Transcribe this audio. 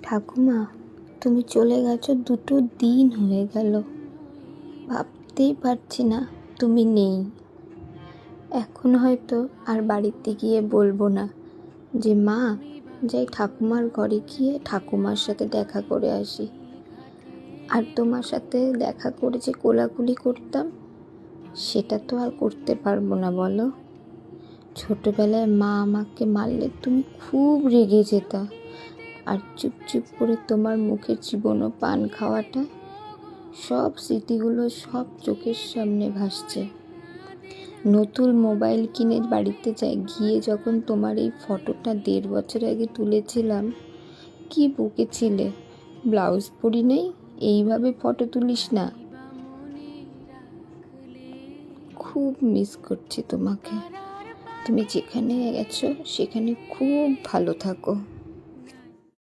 ঠাকুমা, তুমি চলে গেছো 2 দিন হয়ে গেল। ভাবতেই পারছি না তুমি নেই। এখন হয়তো আর বাড়িতে গিয়ে বলবো না যে মা, যাই ঠাকুমার ঘরে গিয়ে ঠাকুমার সাথে দেখা করে আসি। আর তোমার সাথে দেখা করে যে কোলাকুলি করতাম, সেটা তো আর করতে পারবো না বলো। ছোটবেলায় মা আমাকে মারলে তুমি খুব রেগে যেতা, আর চুপ চুপ করে তোমার মুখের চিবোনো পান খাওয়াটা, সব স্মৃতিগুলো সব চোখের সামনে ভাসছে। নতুন মোবাইল কিনে বাড়িতে গিয়ে যখন তোমার এই ফটোটা 1.5 বছর আগে তুলেছিলাম, কি বকেছিলে, ব্লাউজ পরি নেই, এইভাবে ফটো তুলিস না। খুব মিস করছি তোমাকে। তুমি যেখানে গেছো সেখানে খুব ভালো থাকো।